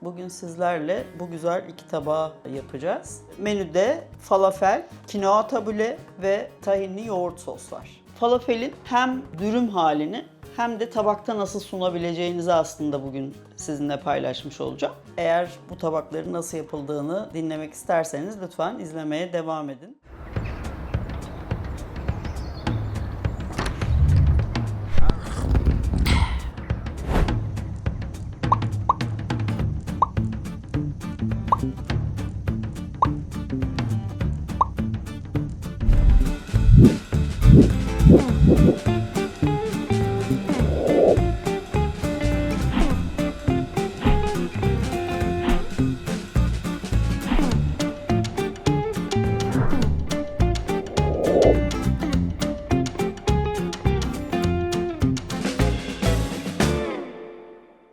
Bugün sizlerle bu güzel iki tabağı yapacağız. Menüde falafel, kinoa tabule ve tahinli yoğurt sos var. Falafelin hem dürüm halini hem de tabakta nasıl sunabileceğinizi aslında bugün sizinle paylaşmış olacağım. Eğer bu tabakların nasıl yapıldığını dinlemek isterseniz lütfen izlemeye devam edin.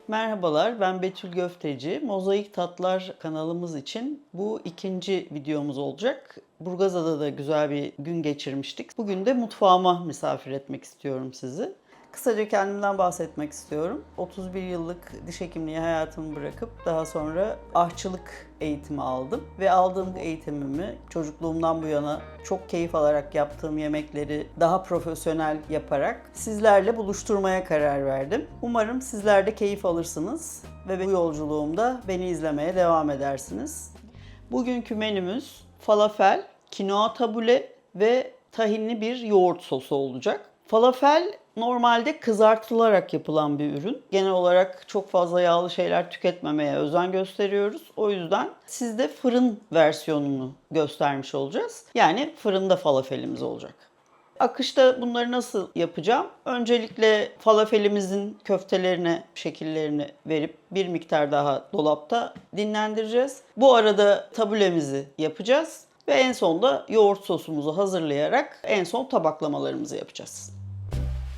Merhabalar, ben Betül Göfteci. Mozaik Tatlar kanalımız için bu ikinci videomuz olacak. Burgazada'da da güzel bir gün geçirmiştik. Bugün de mutfağıma misafir etmek istiyorum sizi. Kısaca kendimden bahsetmek istiyorum. 31 yıllık diş hekimliği hayatımı bırakıp daha sonra aşçılık eğitimi aldım. Ve aldığım eğitimimi çocukluğumdan bu yana çok keyif alarak yaptığım yemekleri daha profesyonel yaparak sizlerle buluşturmaya karar verdim. Umarım sizler de keyif alırsınız ve bu yolculuğumda beni izlemeye devam edersiniz. Bugünkü menümüz falafel, kinoa tabule ve tahinli bir yoğurt sosu olacak. Falafel normalde kızartılarak yapılan bir ürün. Genel olarak çok fazla yağlı şeyler tüketmemeye özen gösteriyoruz. O yüzden sizde fırın versiyonunu göstermiş olacağız. Yani fırında falafelimiz olacak. Akışta bunları nasıl yapacağım? Öncelikle falafelimizin köftelerine, şekillerini verip bir miktar daha dolapta dinlendireceğiz. Bu arada tabulemizi yapacağız ve en sonda yoğurt sosumuzu hazırlayarak en son tabaklamalarımızı yapacağız.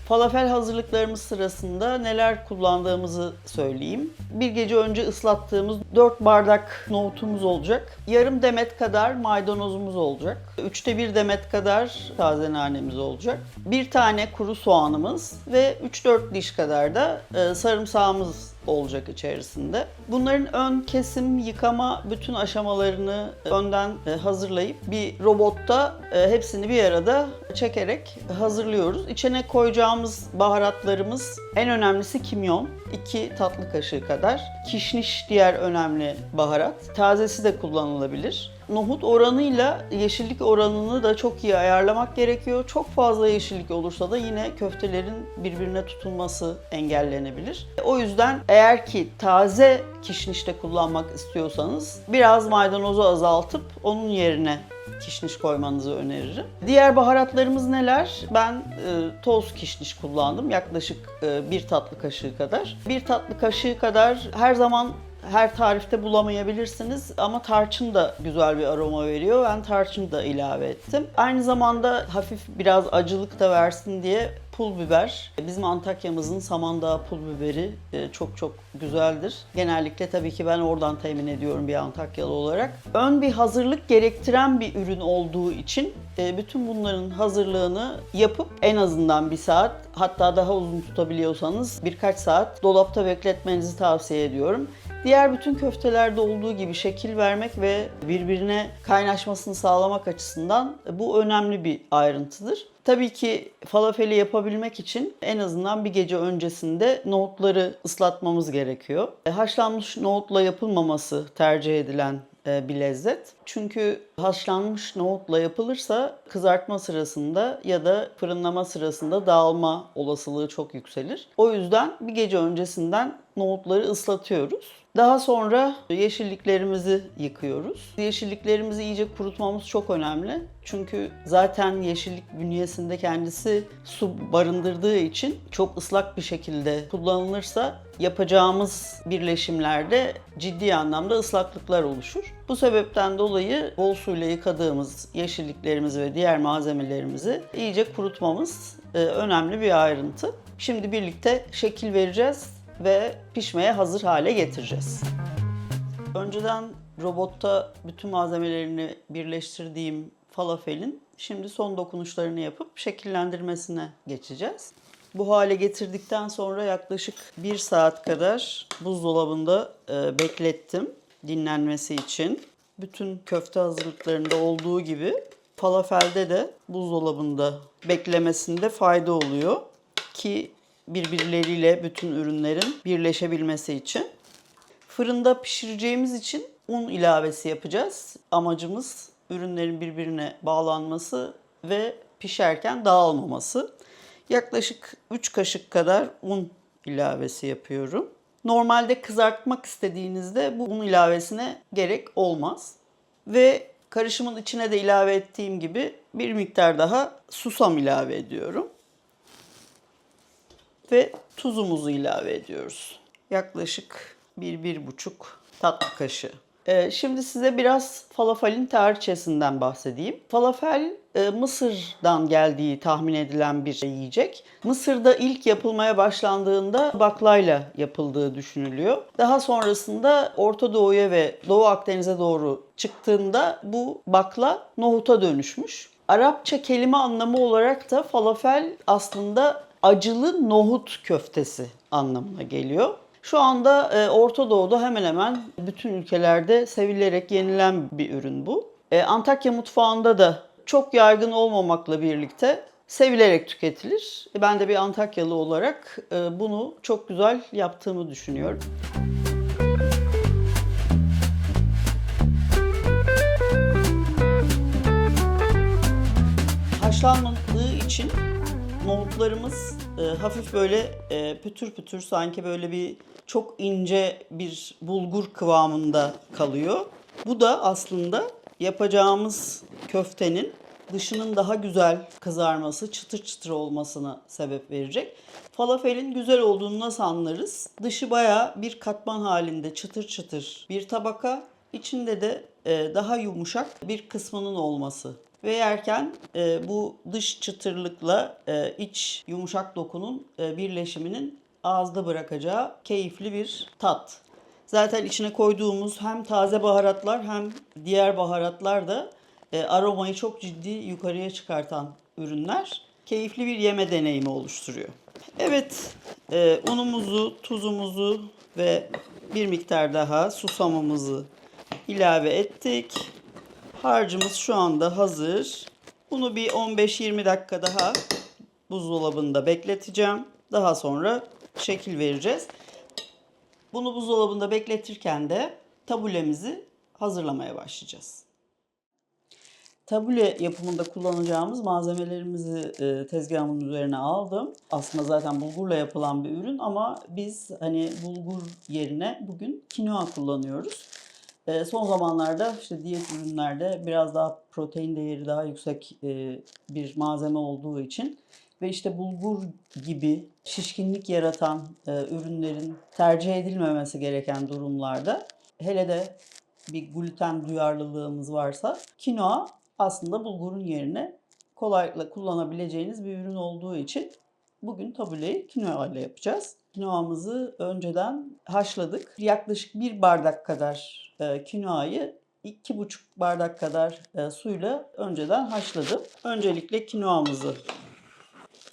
Falafel hazırlıklarımız sırasında neler kullandığımızı söyleyeyim. Bir gece önce ıslattığımız 4 bardak nohutumuz olacak. Yarım demet kadar maydanozumuz olacak. 1/3 demet kadar taze nanemiz olacak. Bir tane kuru soğanımız ve 3-4 diş kadar da sarımsağımız olacak içerisinde. Bunların ön kesim, yıkama bütün aşamalarını önden hazırlayıp bir robotta hepsini bir arada çekerek hazırlıyoruz. İçine koyacağımız baharatlarımız en önemlisi kimyon, 2 tatlı kaşığı kadar. Kişniş diğer önemli baharat. Tazesi de kullanılabilir. Nohut oranıyla yeşillik oranını da çok iyi ayarlamak gerekiyor. Çok fazla yeşillik olursa da yine köftelerin birbirine tutunması engellenebilir. O yüzden eğer ki taze kişnişte kullanmak istiyorsanız biraz maydanozu azaltıp onun yerine kişniş koymanızı öneririm. Diğer baharatlarımız neler? Ben toz kişniş kullandım. Yaklaşık 1 tatlı kaşığı kadar. 1 tatlı kaşığı kadar her zaman her tarifte bulamayabilirsiniz ama tarçın da güzel bir aroma veriyor. Ben tarçın da ilave ettim. Aynı zamanda hafif biraz acılık da versin diye pul biber. Bizim Antakya'mızın Samandağ pul biberi çok çok güzeldir. Genellikle tabii ki ben oradan temin ediyorum bir Antakyalı olarak. Ön bir hazırlık gerektiren bir ürün olduğu için bütün bunların hazırlığını yapıp en azından 1 saat, hatta daha uzun tutabiliyorsanız birkaç saat dolapta bekletmenizi tavsiye ediyorum. Diğer bütün köftelerde olduğu gibi şekil vermek ve birbirine kaynaşmasını sağlamak açısından bu önemli bir ayrıntıdır. Tabii ki falafeli yapabilmek için en azından bir gece öncesinde nohutları ıslatmamız gerekiyor. Haşlanmış nohutla yapılmaması tercih edilen bir lezzet. Çünkü haşlanmış nohutla yapılırsa kızartma sırasında ya da fırınlama sırasında dağılma olasılığı çok yükselir. O yüzden bir gece öncesinden nohutları ıslatıyoruz. Daha sonra yeşilliklerimizi yıkıyoruz. Yeşilliklerimizi iyice kurutmamız çok önemli. Çünkü zaten yeşillik bünyesinde kendisi su barındırdığı için çok ıslak bir şekilde kullanılırsa yapacağımız birleşimlerde ciddi anlamda ıslaklıklar oluşur. Bu sebepten dolayı bol suyla yıkadığımız yeşilliklerimizi ve diğer malzemelerimizi iyice kurutmamız önemli bir ayrıntı. Şimdi birlikte şekil vereceğiz ve pişmeye hazır hale getireceğiz. Önceden robotta bütün malzemelerini birleştirdiğim falafelin şimdi son dokunuşlarını yapıp şekillendirmesine geçeceğiz. Bu hale getirdikten sonra yaklaşık 1 saat kadar buzdolabında beklettim dinlenmesi için. Bütün köfte hazırlıklarında olduğu gibi falafelde de buzdolabında beklemesinde fayda oluyor ki birbirleriyle bütün ürünlerin birleşebilmesi için. Fırında pişireceğimiz için un ilavesi yapacağız. Amacımız ürünlerin birbirine bağlanması ve pişerken dağılmaması. Yaklaşık 3 kaşık kadar un ilavesi yapıyorum. Normalde kızartmak istediğinizde bu un ilavesine gerek olmaz. Ve karışımın içine de ilave ettiğim gibi bir miktar daha susam ilave ediyorum. Ve tuzumuzu ilave ediyoruz. Yaklaşık 1-1,5 tatlı kaşığı. Şimdi size biraz falafelin tarihçesinden bahsedeyim. Falafel Mısır'dan geldiği tahmin edilen bir yiyecek. Mısır'da ilk yapılmaya başlandığında baklayla yapıldığı düşünülüyor. Daha sonrasında Orta Doğu'ya ve Doğu Akdeniz'e doğru çıktığında bu bakla nohuta dönüşmüş. Arapça kelime anlamı olarak da falafel aslında acılı nohut köftesi anlamına geliyor. Şu anda Orta Doğu'da hemen hemen bütün ülkelerde sevilerek yenilen bir ürün bu. Antakya mutfağında da çok yaygın olmamakla birlikte sevilerek tüketilir. Ben de bir Antakyalı olarak bunu çok güzel yaptığımı düşünüyorum. Haşlanmadığı için nohutlarımız hafif böyle pütür pütür sanki böyle bir çok ince bir bulgur kıvamında kalıyor. Bu da aslında yapacağımız köftenin dışının daha güzel kızarması, çıtır çıtır olmasına sebep verecek. Falafelin güzel olduğunu nasıl anlarız? Dışı bayağı bir katman halinde çıtır çıtır bir tabaka, içinde de daha yumuşak bir kısmının olması. Ve yerken bu dış çıtırlıkla iç yumuşak dokunun birleşiminin ağızda bırakacağı keyifli bir tat. Zaten içine koyduğumuz hem taze baharatlar hem diğer baharatlar da aromayı çok ciddi yukarıya çıkartan ürünler. Keyifli bir yeme deneyimi oluşturuyor. Evet, unumuzu, tuzumuzu ve bir miktar daha susamımızı ilave ettik. Harcımız şu anda hazır. Bunu bir 15-20 dakika daha buzdolabında bekleteceğim. Daha sonra şekil vereceğiz. Bunu buzdolabında bekletirken de tabulemizi hazırlamaya başlayacağız. Tabule yapımında kullanacağımız malzemelerimizi tezgahımın üzerine aldım. Aslında zaten bulgurla yapılan bir ürün ama biz hani bulgur yerine bugün kinoa kullanıyoruz. Son zamanlarda işte diyet ürünlerde biraz daha protein değeri daha yüksek bir malzeme olduğu için ve işte bulgur gibi şişkinlik yaratan ürünlerin tercih edilmemesi gereken durumlarda, hele de bir gluten duyarlılığımız varsa, kinoa aslında bulgurun yerine kolaylıkla kullanabileceğiniz bir ürün olduğu için bugün tabuleyi kinoa ile yapacağız. Kinoamızı önceden haşladık. Yaklaşık 1 bardak kadar kinoayı 2,5 bardak kadar suyla önceden haşladım. Öncelikle kinoamızı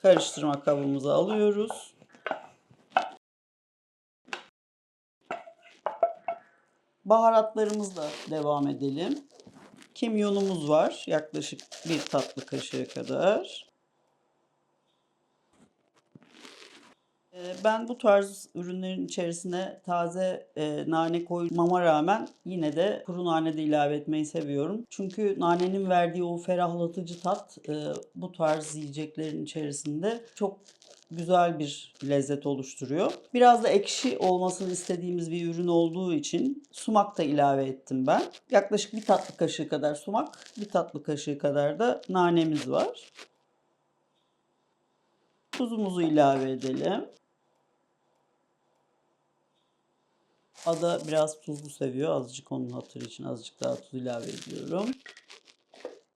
karıştırma kabımıza alıyoruz. Baharatlarımızla devam edelim. Kimyonumuz var. Yaklaşık 1 tatlı kaşığı kadar. Ben bu tarz ürünlerin içerisine taze nane koymama rağmen yine de kuru nane de ilave etmeyi seviyorum. Çünkü nanenin verdiği o ferahlatıcı tat bu tarz yiyeceklerin içerisinde çok güzel bir lezzet oluşturuyor. Biraz da ekşi olmasını istediğimiz bir ürün olduğu için sumak da ilave ettim ben. Yaklaşık 1 tatlı kaşığı kadar sumak, 1 tatlı kaşığı kadar da nanemiz var. Tuzumuzu ilave edelim. Ada biraz tuzlu seviyor. Azıcık onun hatırı için azıcık daha tuz ilave ediyorum.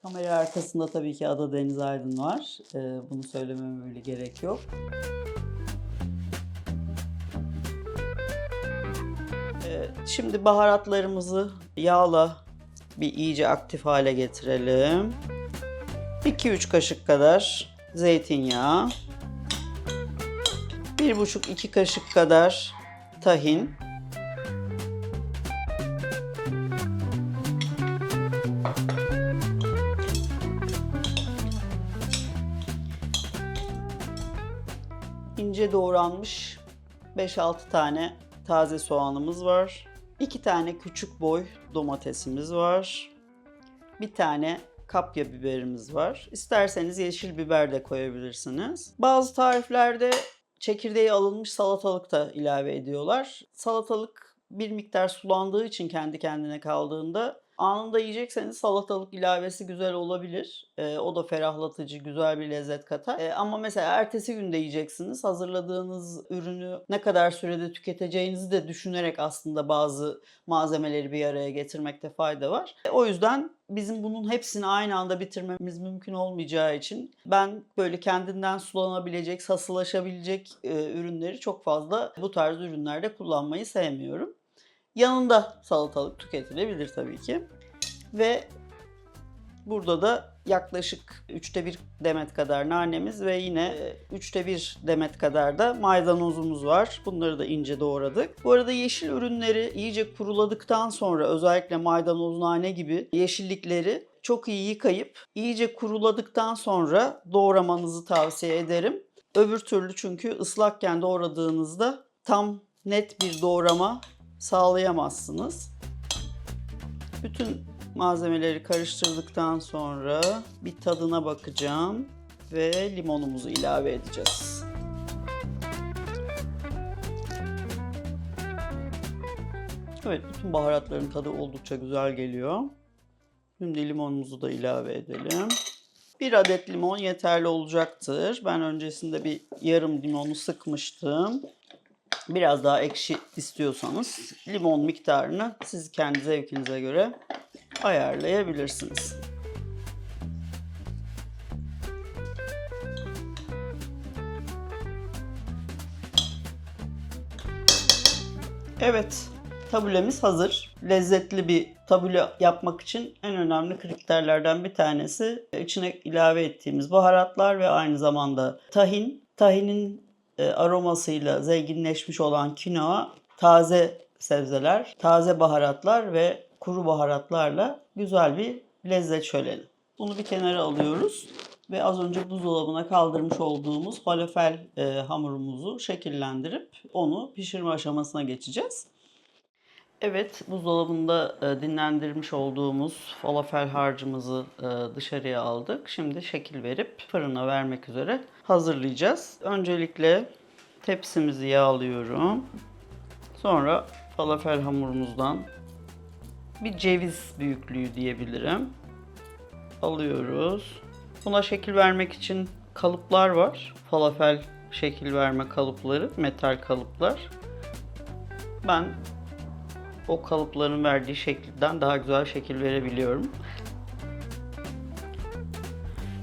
Kamera arkasında tabii ki Ada Deniz Aydın var. Bunu söylememe bile gerek yok. Şimdi baharatlarımızı yağla bir iyice aktif hale getirelim. 2-3 kaşık kadar zeytinyağı. 1,5-2 kaşık kadar tahin. İnce doğranmış 5-6 tane taze soğanımız var. 2 tane küçük boy domatesimiz var. Bir tane kapya biberimiz var. İsterseniz yeşil biber de koyabilirsiniz. Bazı tariflerde çekirdeği alınmış salatalık da ilave ediyorlar. Salatalık bir miktar sulandığı için kendi kendine kaldığında anında yiyecekseniz salatalık ilavesi güzel olabilir. O da ferahlatıcı, güzel bir lezzet katar. Ama mesela ertesi günde yiyeceksiniz. Hazırladığınız ürünü ne kadar sürede tüketeceğinizi de düşünerek aslında bazı malzemeleri bir araya getirmekte fayda var. O yüzden bizim bunun hepsini aynı anda bitirmemiz mümkün olmayacağı için ben böyle kendinden sulanabilecek, sasılaşabilecek ürünleri çok fazla bu tarz ürünlerde kullanmayı sevmiyorum. Yanında salatalık tüketilebilir tabii ki. Ve burada da yaklaşık 1/3 demet kadar nanemiz ve yine 1/3 demet kadar da maydanozumuz var. Bunları da ince doğradık. Bu arada yeşil ürünleri iyice kuruladıktan sonra özellikle maydanoz, nane gibi yeşillikleri çok iyi yıkayıp iyice kuruladıktan sonra doğramanızı tavsiye ederim. Öbür türlü çünkü ıslakken doğradığınızda tam net bir doğrama sağlayamazsınız. Bütün malzemeleri karıştırdıktan sonra bir tadına bakacağım ve limonumuzu ilave edeceğiz. Evet, bütün baharatların tadı oldukça güzel geliyor. Şimdi limonumuzu da ilave edelim. 1 adet limon yeterli olacaktır. Ben öncesinde bir yarım limonu sıkmıştım. Biraz daha ekşi istiyorsanız limon miktarını siz kendi zevkinize göre ayarlayabilirsiniz. Evet, tabulemiz hazır. Lezzetli bir tabule yapmak için en önemli kriterlerden bir tanesi içine ilave ettiğimiz baharatlar ve aynı zamanda tahin. Tahinin aromasıyla zenginleşmiş olan kinoa, taze sebzeler, taze baharatlar ve kuru baharatlarla güzel bir lezzet şöleni. Bunu bir kenara alıyoruz ve az önce buzdolabına kaldırmış olduğumuz falafel hamurumuzu şekillendirip onu pişirme aşamasına geçeceğiz. Evet, buzdolabında dinlendirmiş olduğumuz falafel harcımızı dışarıya aldık. Şimdi şekil verip fırına vermek üzere hazırlayacağız. Öncelikle tepsimizi yağlıyorum. Sonra falafel hamurumuzdan bir ceviz büyüklüğü diyebilirim. Alıyoruz. Buna şekil vermek için kalıplar var. Falafel şekil verme kalıpları, metal kalıplar. Ben o kalıpların verdiği şekilden daha güzel şekil verebiliyorum.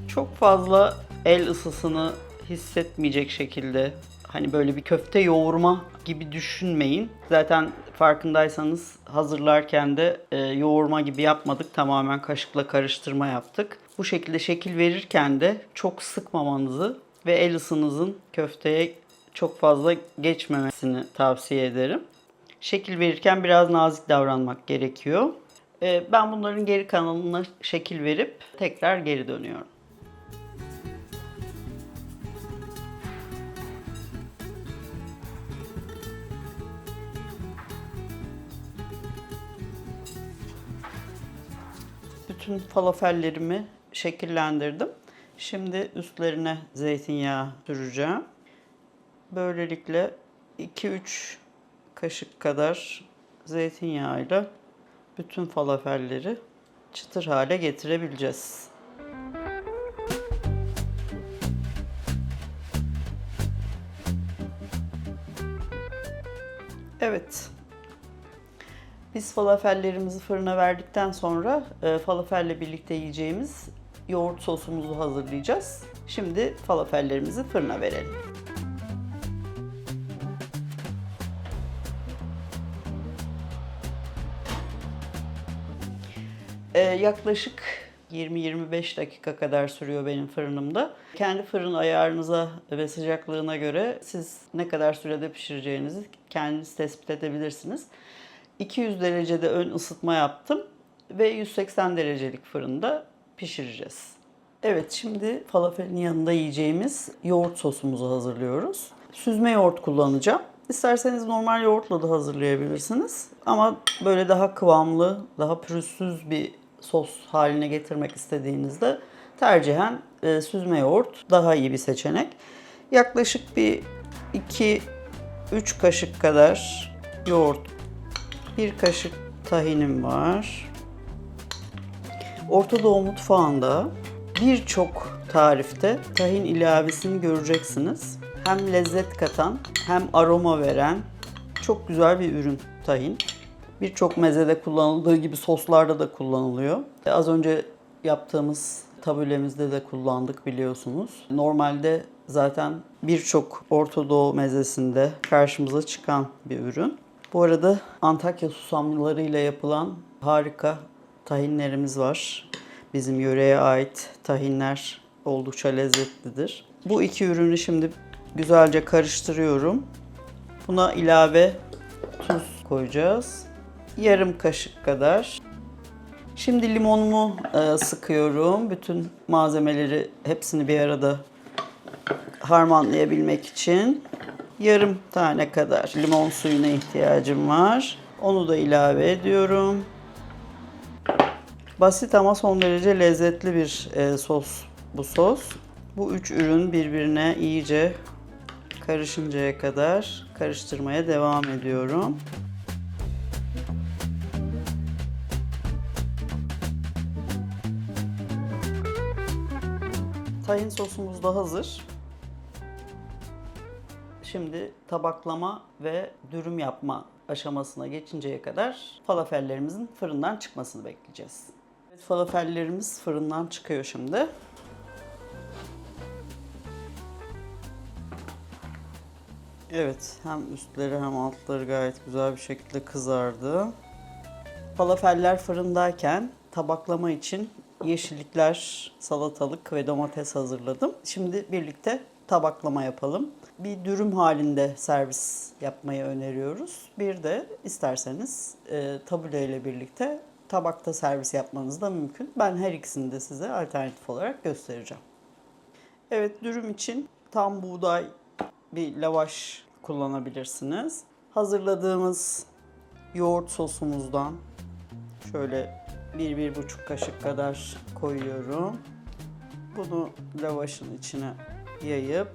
Çok fazla el ısısını hissetmeyecek şekilde, hani böyle bir köfte yoğurma gibi düşünmeyin. Zaten farkındaysanız hazırlarken de yoğurma gibi yapmadık. Tamamen kaşıkla karıştırma yaptık. Bu şekilde şekil verirken de çok sıkmamanızı ve el ısınızın köfteye çok fazla geçmemesini tavsiye ederim. Şekil verirken biraz nazik davranmak gerekiyor. Ben bunların geri kalanına şekil verip tekrar geri dönüyorum. Bütün falafellerimi şekillendirdim. Şimdi üstlerine zeytinyağı süreceğim. Böylelikle 2-3 kaşık kadar zeytinyağıyla bütün falafelleri çıtır hale getirebileceğiz. Evet. Biz falafellerimizi fırına verdikten sonra falafelle birlikte yiyeceğimiz yoğurt sosumuzu hazırlayacağız. Şimdi falafellerimizi fırına verelim. Yaklaşık 20-25 dakika kadar sürüyor benim fırınımda. Kendi fırın ayarınıza ve sıcaklığına göre siz ne kadar sürede pişireceğinizi kendiniz tespit edebilirsiniz. 200 derecede ön ısıtma yaptım ve 180 derecelik fırında pişireceğiz. Evet, şimdi falafelin yanında yiyeceğimiz yoğurt sosumuzu hazırlıyoruz. Süzme yoğurt kullanacağım. İsterseniz normal yoğurtla da hazırlayabilirsiniz. Ama böyle daha kıvamlı, daha pürüzsüz bir sos haline getirmek istediğinizde tercihen süzme yoğurt daha iyi bir seçenek. Yaklaşık bir 2-3 kaşık kadar yoğurt, 1 kaşık tahinim var. Orta Doğu mutfağında birçok tarifte tahin ilavesini göreceksiniz. Hem lezzet katan hem aroma veren çok güzel bir ürün tahin. Birçok mezede kullanıldığı gibi soslarda da kullanılıyor. Az önce yaptığımız tabulemizde de kullandık biliyorsunuz. Normalde zaten birçok Orta Doğu mezesinde karşımıza çıkan bir ürün. Bu arada Antakya susamlarıyla yapılan harika tahinlerimiz var. Bizim yöreye ait tahinler oldukça lezzetlidir. Bu iki ürünü şimdi güzelce karıştırıyorum. Buna ilave tuz koyacağız. Yarım kaşık kadar. Şimdi limonumu sıkıyorum. Bütün malzemeleri hepsini bir arada harmanlayabilmek için. Yarım tane kadar limon suyuna ihtiyacım var. Onu da ilave ediyorum. Basit ama son derece lezzetli bir sos bu sos. Bu üç ürün birbirine iyice karışıncaya kadar karıştırmaya devam ediyorum. Tahin sosumuz da hazır. Şimdi tabaklama ve dürüm yapma aşamasına geçinceye kadar falafellerimizin fırından çıkmasını bekleyeceğiz. Evet, falafellerimiz fırından çıkıyor şimdi. Evet, hem üstleri hem altları gayet güzel bir şekilde kızardı. Falafeller fırındayken tabaklama için yeşillikler, salatalık ve domates hazırladım. Şimdi birlikte tabaklama yapalım. Bir dürüm halinde servis yapmayı öneriyoruz. Bir de isterseniz tabule ile birlikte tabakta servis yapmanız da mümkün. Ben her ikisini de size alternatif olarak göstereceğim. Evet, dürüm için tam buğday bir lavaş kullanabilirsiniz. Hazırladığımız yoğurt sosumuzdan şöyle 1-1,5 kaşık kadar koyuyorum. Bunu lavaşın içine yayıp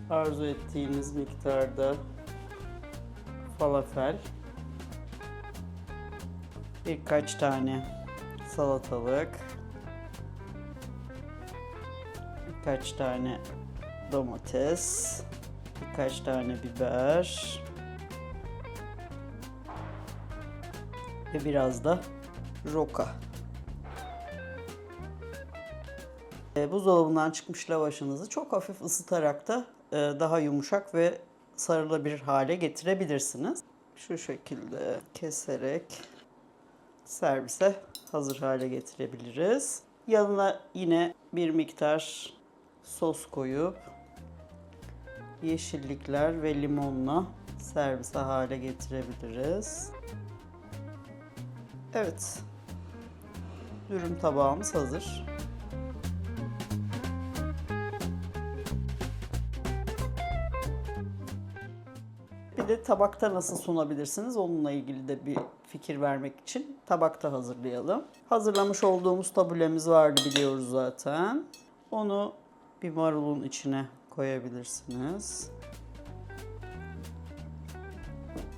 arzu ettiğiniz miktarda falafel, birkaç tane salatalık, birkaç tane domates, birkaç tane biber ve biraz da roka. Buzdolabından çıkmış lavaşınızı çok hafif ısıtarak da daha yumuşak ve sarılabilir hale getirebilirsiniz. Şu şekilde keserek servise hazır hale getirebiliriz. Yanına yine bir miktar sos koyup yeşillikler ve limonla servise hale getirebiliriz. Evet, dürüm tabağımız hazır. Bir de tabakta nasıl sunabilirsiniz? Onunla ilgili de bir fikir vermek için tabakta hazırlayalım. Hazırlamış olduğumuz tabulemiz vardı biliyoruz zaten. Onu bir marulun içine koyabilirsiniz.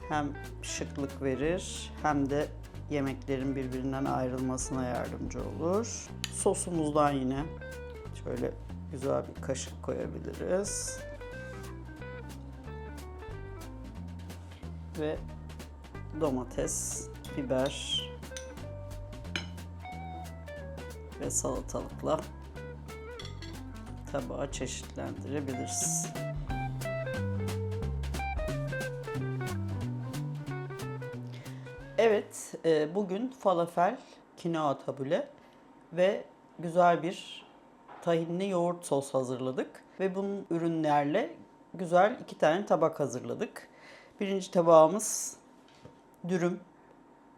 Hem şıklık verir hem de yemeklerin birbirinden ayrılmasına yardımcı olur. Sosumuzdan yine şöyle güzel bir kaşık koyabiliriz. Ve domates, biber ve salatalıkla tabağı çeşitlendirebiliriz. Evet, bugün falafel kinoa tabule ve güzel bir tahinli yoğurt sos hazırladık. Ve bunun ürünlerle güzel 2 tane tabak hazırladık. Birinci tabağımız dürüm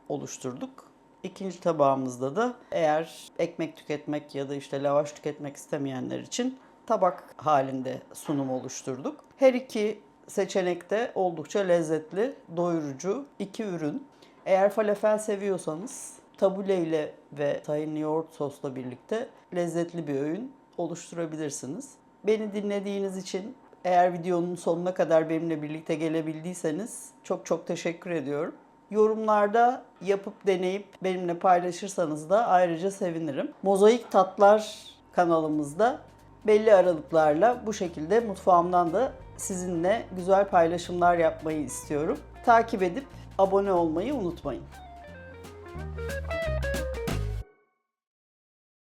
oluşturduk. İkinci tabağımızda da eğer ekmek tüketmek ya da işte lavaş tüketmek istemeyenler için tabak halinde sunum oluşturduk. Her iki seçenek de oldukça lezzetli, doyurucu 2 ürün. Eğer falafel seviyorsanız tabule ile ve tahinli yoğurt sosla birlikte lezzetli bir öğün oluşturabilirsiniz. Beni dinlediğiniz için, eğer videonun sonuna kadar benimle birlikte gelebildiyseniz çok çok teşekkür ediyorum. Yorumlarda yapıp deneyip benimle paylaşırsanız da ayrıca sevinirim. Mozaik Tatlar kanalımızda belli aralıklarla bu şekilde mutfağımdan da sizinle güzel paylaşımlar yapmayı istiyorum. Takip edip abone olmayı unutmayın.